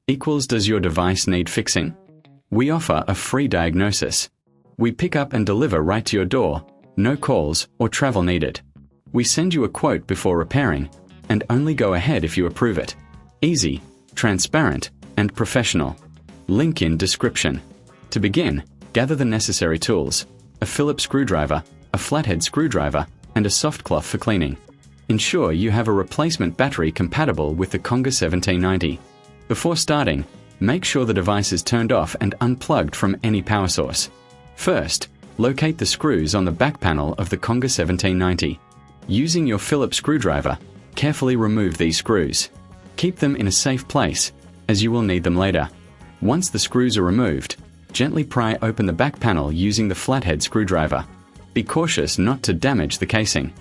equals does your device need fixing? We offer a free diagnosis. We pick up and deliver right to your door, no calls or travel needed. We send you a quote before repairing, and only go ahead if you approve it. Easy, transparent, and professional. Link in description. To begin, gather the necessary tools: a Phillips screwdriver, a flathead screwdriver, and a soft cloth for cleaning. Ensure you have a replacement battery compatible with the Conga 1790. Before starting, make sure the device is turned off and unplugged from any power source. First, locate the screws on the back panel of the Conga 1790. Using your Phillips screwdriver, carefully remove these screws. Keep them in a safe place, as you will need them later. Once the screws are removed, gently pry open the back panel using the flathead screwdriver. Be cautious not to damage the casing.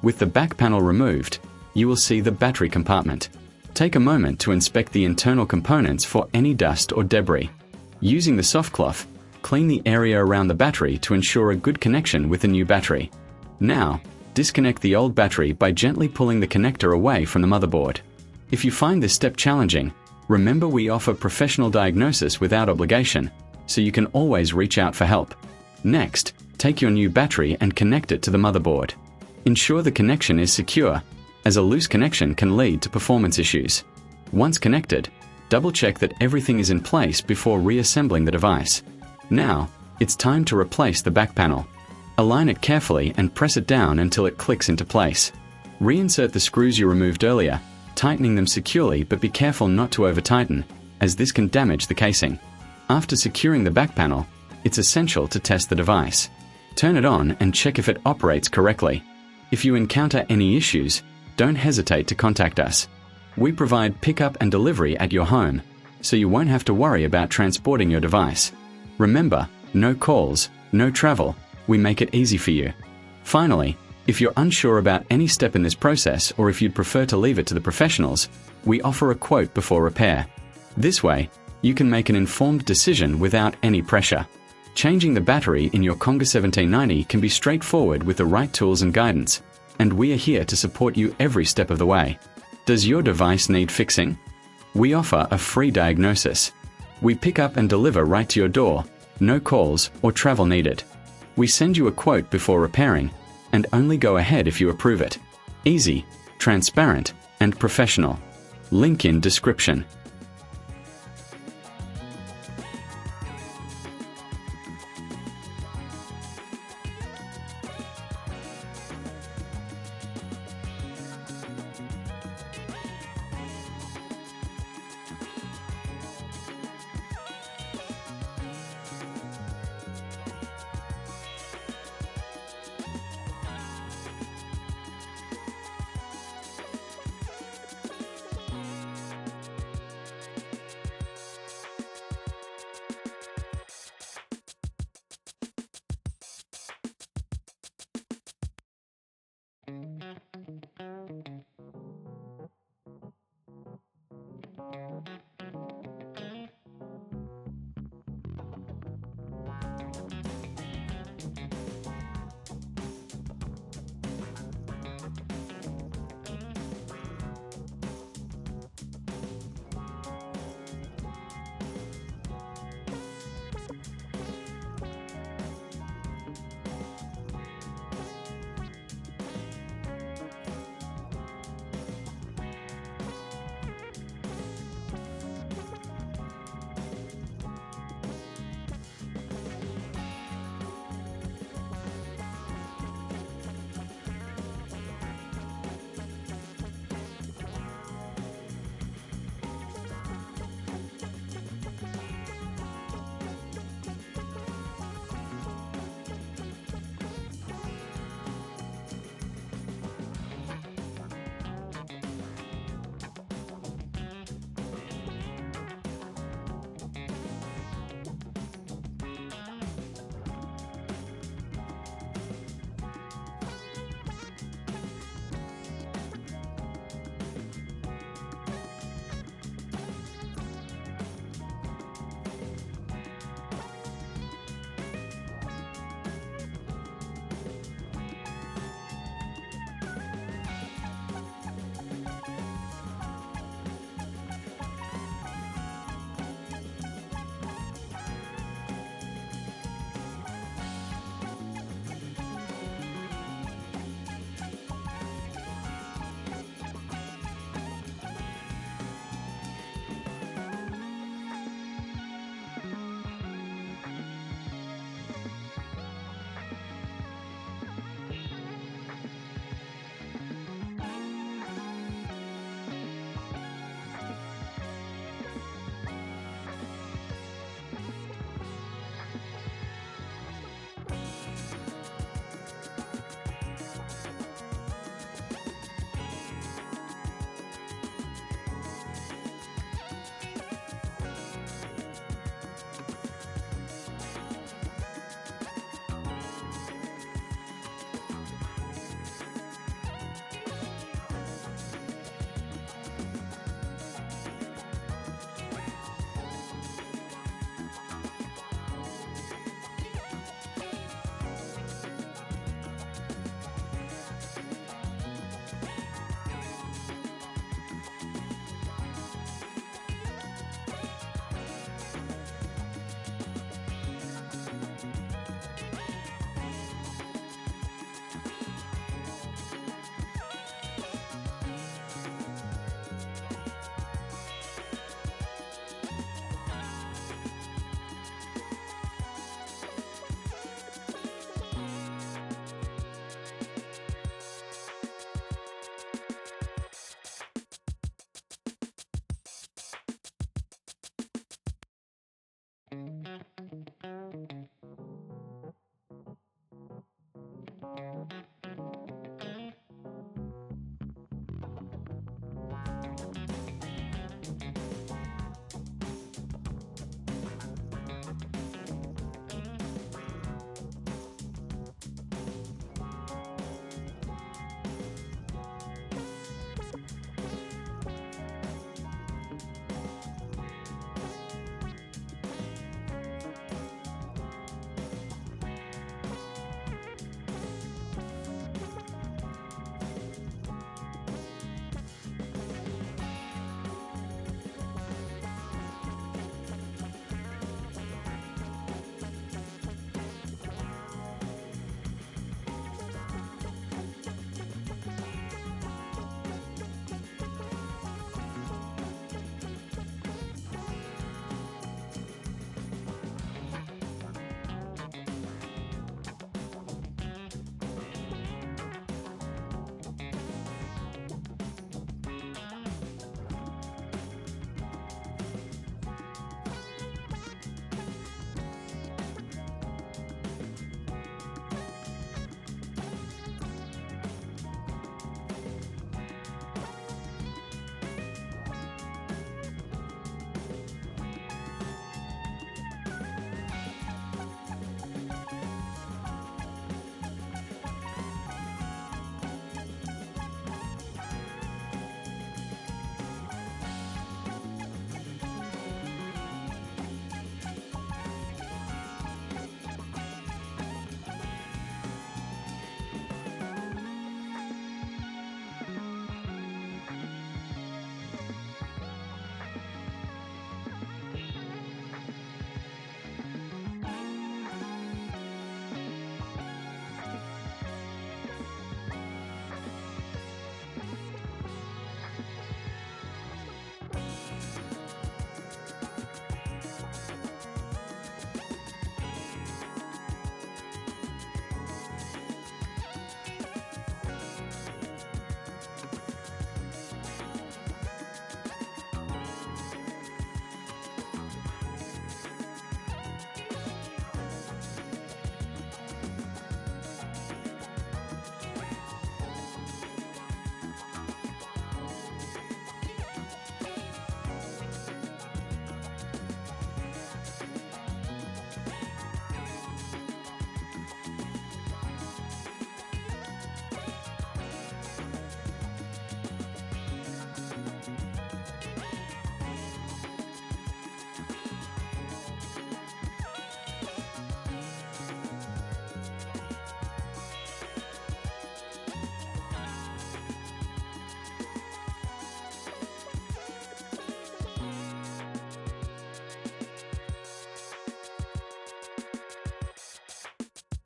With the back panel removed, you will see the battery compartment. Take a moment to inspect the internal components for any dust or debris. Using the soft cloth, clean the area around the battery to ensure a good connection with the new battery. Now, disconnect the old battery by gently pulling the connector away from the motherboard. If you find this step challenging, remember we offer professional diagnosis without obligation, so you can always reach out for help. Next, take your new battery and connect it to the motherboard. Ensure the connection is secure, as a loose connection can lead to performance issues. Once connected, double-check that everything is in place before reassembling the device. Now, it's time to replace the back panel. Align it carefully and press it down until it clicks into place. Reinsert the screws you removed earlier, tightening them securely, but be careful not to over-tighten, as this can damage the casing. After securing the back panel, it's essential to test the device. Turn it on and check if it operates correctly. If you encounter any issues, don't hesitate to contact us. We provide pickup and delivery at your home, so you won't have to worry about transporting your device. Remember, no calls, no travel. We make it easy for you. Finally, if you're unsure about any step in this process, or if you'd prefer to leave it to the professionals, we offer a quote before repair. This way, you can make an informed decision without any pressure. Changing the battery in your Conga 1790 can be straightforward with the right tools and guidance, and we are here to support you every step of the way. Does your device need fixing? We offer a free diagnosis. We pick up and deliver right to your door, no calls or travel needed. We send you a quote before repairing, and only go ahead if you approve it. Easy, transparent, and professional. Link in description.